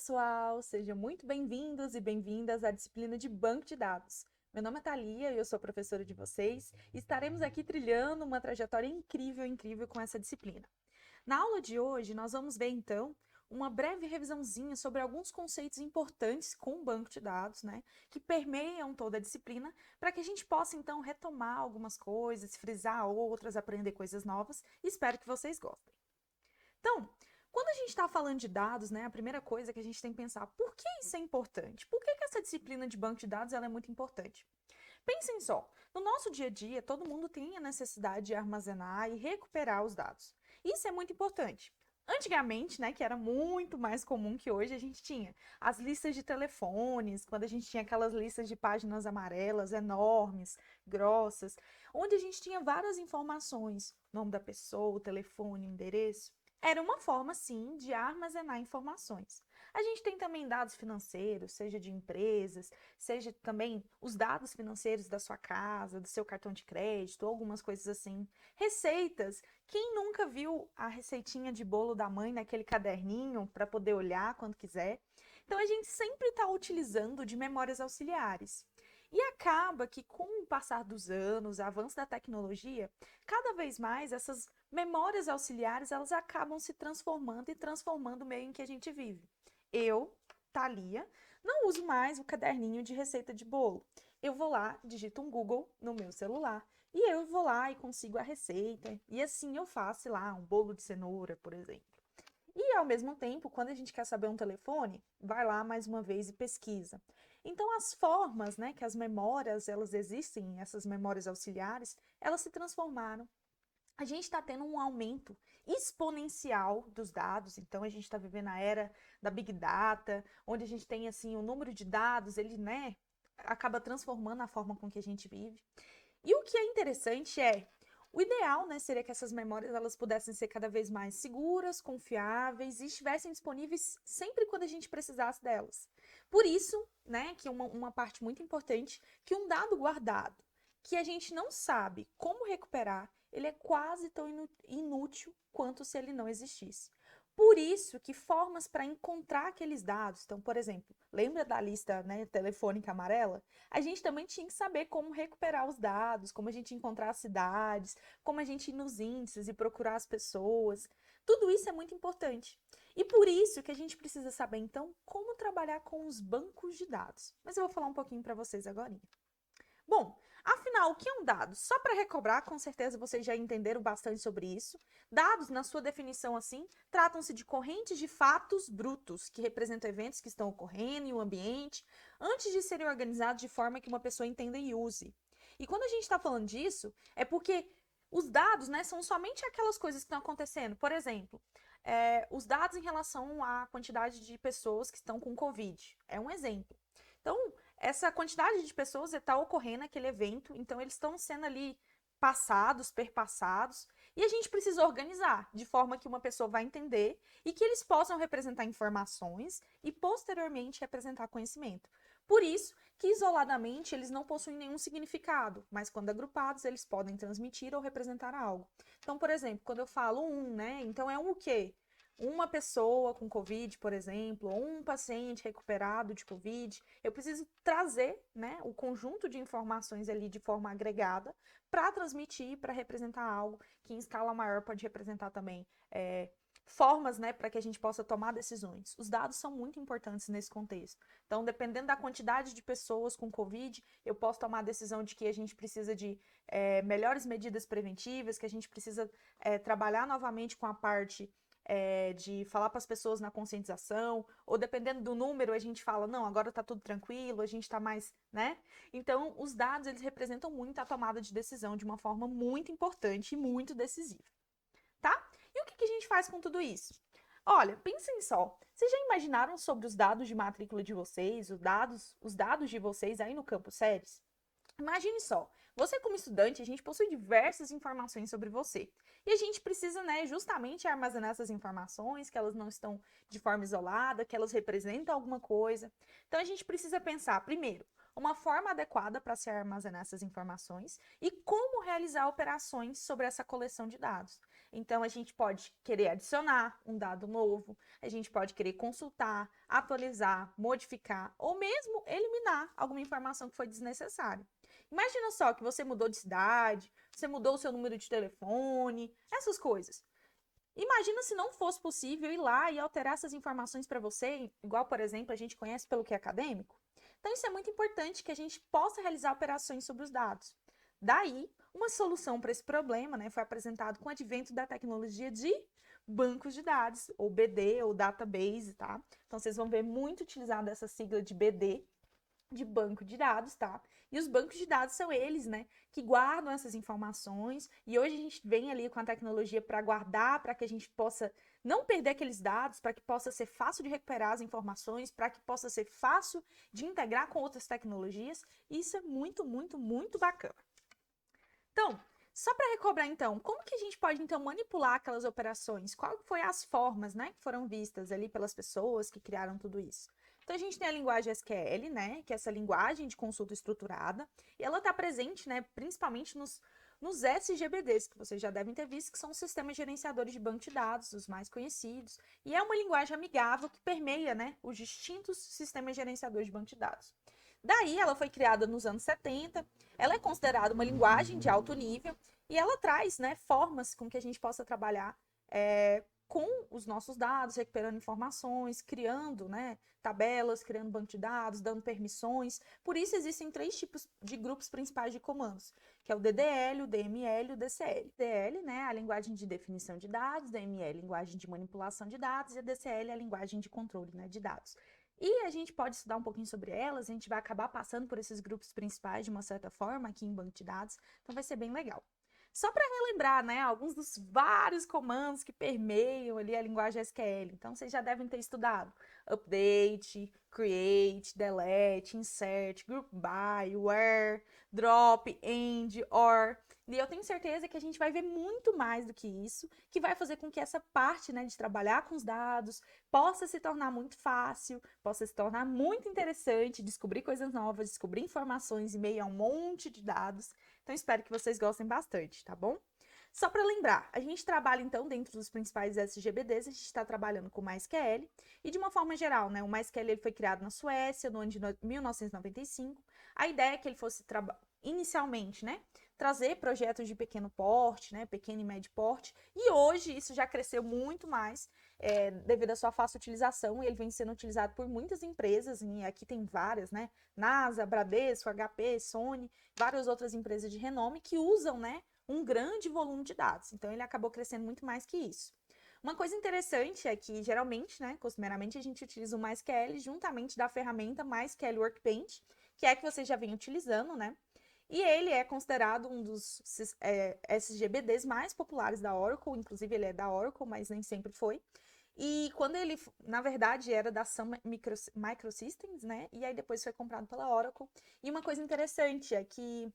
pessoal! Sejam muito bem-vindos e bem-vindas à disciplina de Banco de Dados. Meu nome é Thalia e eu sou professora de vocês e estaremos aqui trilhando uma trajetória incrível com essa disciplina. Na aula de hoje, nós vamos ver, então, uma breve revisãozinha sobre alguns conceitos importantes com o banco de dados, que permeiam toda a disciplina, para que a gente possa, então, retomar algumas coisas, frisar outras, aprender coisas novas, e espero que vocês gostem. Então, quando a gente está falando de dados, a primeira coisa que a gente tem que pensar, por que isso é importante? Por que essa disciplina de banco de dados ela é muito importante? Pensem só, no nosso dia a dia, todo mundo tem a necessidade de armazenar e recuperar os dados. Isso é muito importante. Antigamente, que era muito mais comum que hoje, a gente tinha as listas de telefones, quando a gente tinha aquelas listas de páginas amarelas enormes, grossas, onde a gente tinha várias informações, nome da pessoa, o telefone, o endereço. Era uma forma, sim, de armazenar informações. A gente tem também dados financeiros, seja de empresas, seja também os dados financeiros da sua casa, do seu cartão de crédito, algumas coisas assim. Receitas. Quem nunca viu a receitinha de bolo da mãe naquele caderninho para poder olhar quando quiser? Então a gente sempre está utilizando de memórias auxiliares. E acaba que, com o passar dos anos, o avanço da tecnologia, cada vez mais essas memórias auxiliares elas acabam se transformando e transformando o meio em que a gente vive. Eu, Thalia, não uso mais o caderninho de receita de bolo. Eu vou lá, digito um Google no meu celular e eu vou lá e consigo a receita. E assim eu faço lá um bolo de cenoura, por exemplo. E ao mesmo tempo, quando a gente quer saber um telefone, vai lá mais uma vez e pesquisa. Então as formas, que as memórias, elas existem, essas memórias auxiliares, elas se transformaram. A gente está tendo um aumento exponencial dos dados, então a gente está vivendo a era da Big Data, onde a gente tem assim o número de dados, ele acaba transformando a forma com que a gente vive. E o que é interessante é, o ideal seria que essas memórias elas pudessem ser cada vez mais seguras, confiáveis e estivessem disponíveis sempre quando a gente precisasse delas. Por isso, que uma parte muito importante, que um dado guardado, que a gente não sabe como recuperar, ele é quase tão inútil quanto se ele não existisse. Por isso que formas para encontrar aqueles dados, então, por exemplo, lembra da lista telefônica amarela? A gente também tinha que saber como recuperar os dados, como a gente encontrar as cidades, como a gente ir nos índices e procurar as pessoas. Tudo isso é muito importante. E por isso que a gente precisa saber, então, como trabalhar com os bancos de dados. Mas eu vou falar um pouquinho para vocês agora. Bom, afinal, o que é um dado? Só para recobrar, com certeza vocês já entenderam bastante sobre isso. Dados, na sua definição assim, tratam-se de correntes de fatos brutos, que representam eventos que estão ocorrendo em um ambiente, antes de serem organizados de forma que uma pessoa entenda e use. E quando a gente está falando disso, é porque os dados, são somente aquelas coisas que estão acontecendo. Por exemplo, os dados em relação à quantidade de pessoas que estão com Covid. É um exemplo. Então, essa quantidade de pessoas está ocorrendo naquele evento, então eles estão sendo ali passados, perpassados, e a gente precisa organizar de forma que uma pessoa vai entender e que eles possam representar informações e posteriormente representar conhecimento. Por isso que isoladamente eles não possuem nenhum significado, mas quando agrupados eles podem transmitir ou representar algo. Então, por exemplo, quando eu falo então é um o quê? Uma pessoa com Covid, por exemplo, ou um paciente recuperado de Covid, eu preciso trazer o conjunto de informações ali de forma agregada para transmitir, para representar algo que em escala maior pode representar também formas para que a gente possa tomar decisões. Os dados são muito importantes nesse contexto. Então, dependendo da quantidade de pessoas com Covid, eu posso tomar a decisão de que a gente precisa de melhores medidas preventivas, que a gente precisa trabalhar novamente com a parte de falar para as pessoas na conscientização, ou dependendo do número, a gente fala, não, agora está tudo tranquilo, a gente está mais, Então, os dados, eles representam muito a tomada de decisão de uma forma muito importante e muito decisiva, tá? E o que a gente faz com tudo isso? Olha, pensem só, vocês já imaginaram sobre os dados de matrícula de vocês, os dados de vocês aí no Campo Séries? Imagine só, você como estudante, a gente possui diversas informações sobre você. E a gente precisa, justamente armazenar essas informações, que elas não estão de forma isolada, que elas representam alguma coisa. Então a gente precisa pensar, primeiro, uma forma adequada para se armazenar essas informações e como realizar operações sobre essa coleção de dados. Então, a gente pode querer adicionar um dado novo, a gente pode querer consultar, atualizar, modificar ou mesmo eliminar alguma informação que foi desnecessária. Imagina só que você mudou de cidade, você mudou o seu número de telefone, essas coisas. Imagina se não fosse possível ir lá e alterar essas informações para você, igual, por exemplo, a gente conhece pelo que é acadêmico. Então, isso é muito importante que a gente possa realizar operações sobre os dados. Daí, uma solução para esse problema, né, foi apresentado com o advento da tecnologia de bancos de dados, ou BD, ou database, tá? Então, vocês vão ver muito utilizada essa sigla de BD, de banco de dados, tá? E os bancos de dados são eles, né, que guardam essas informações. E hoje a gente vem ali com a tecnologia para guardar, para que a gente possa não perder aqueles dados, para que possa ser fácil de recuperar as informações, para que possa ser fácil de integrar com outras tecnologias. E isso é muito, muito, muito bacana. Então, só para recobrar então, como que a gente pode então manipular aquelas operações? Qual foi as formas, né, que foram vistas ali pelas pessoas que criaram tudo isso? Então, a gente tem a linguagem SQL, né, que é essa linguagem de consulta estruturada, e ela está presente, né, principalmente nos SGBDs, que vocês já devem ter visto, que são os sistemas gerenciadores de banco de dados, os mais conhecidos, e é uma linguagem amigável que permeia, né, os distintos sistemas gerenciadores de banco de dados. Daí, ela foi criada nos anos 70, ela é considerada uma linguagem de alto nível, e ela traz, né, formas com que a gente possa trabalhar com os nossos dados, recuperando informações, criando, né, tabelas, criando banco de dados, dando permissões. Por isso existem 3 tipos de grupos principais de comandos, que é o DDL, o DML e o DCL. DDL, né, a linguagem de definição de dados, DML, linguagem de manipulação de dados, e a DCL, a linguagem de controle, né, de dados. E a gente pode estudar um pouquinho sobre elas, a gente vai acabar passando por esses grupos principais de uma certa forma aqui em banco de dados, então vai ser bem legal. Só para relembrar, né, alguns dos vários comandos que permeiam ali a linguagem SQL. Então, vocês já devem ter estudado update, create, delete, insert, group by, where, drop, end, or. E eu tenho certeza que a gente vai ver muito mais do que isso, que vai fazer com que essa parte, né, de trabalhar com os dados possa se tornar muito fácil, possa se tornar muito interessante, descobrir coisas novas, descobrir informações em meio a um monte de dados. Então, espero que vocês gostem bastante, tá bom? Só para lembrar, a gente trabalha, então, dentro dos principais SGBDs, a gente está trabalhando com o MySQL, e de uma forma geral, né, o MySQL ele foi criado na Suécia, no ano de 1995. A ideia é que ele fosse, inicialmente, né, trazer projetos de pequeno porte, né, pequeno e médio porte, e hoje isso já cresceu muito mais, devido à sua fácil utilização, e ele vem sendo utilizado por muitas empresas, e aqui tem várias, né, NASA, Bradesco, HP, Sony, várias outras empresas de renome que usam, né, um grande volume de dados. Então, ele acabou crescendo muito mais que isso. Uma coisa interessante é que, geralmente, né, costumeiramente, a gente utiliza o MySQL juntamente da ferramenta MySQL Workbench, que é a que vocês já vêm utilizando, né? E ele é considerado um dos SGBDs mais populares da Oracle, inclusive ele é da Oracle, mas nem sempre foi. E quando ele, na verdade, era da Sun Microsystems, né? E aí depois foi comprado pela Oracle. E uma coisa interessante é que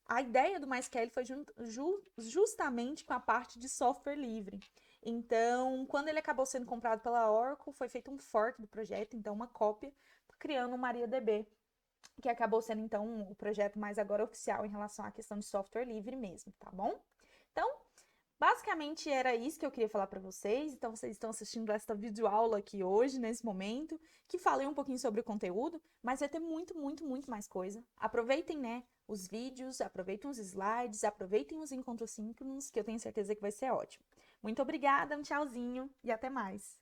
a ideia do MySQL foi justamente com a parte de software livre. Então, quando ele acabou sendo comprado pela Oracle, foi feito um fork do projeto, então uma cópia, criando o MariaDB, que acabou sendo, então, o projeto mais agora oficial em relação à questão de software livre mesmo, tá bom? Então, basicamente era isso que eu queria falar para vocês. Então, vocês estão assistindo esta videoaula aqui hoje, nesse momento, que falei um pouquinho sobre o conteúdo, mas vai ter muito, muito, muito mais coisa. Aproveitem, né, os vídeos, aproveitem os slides, aproveitem os encontros síncronos, que eu tenho certeza que vai ser ótimo. Muito obrigada, um tchauzinho e até mais!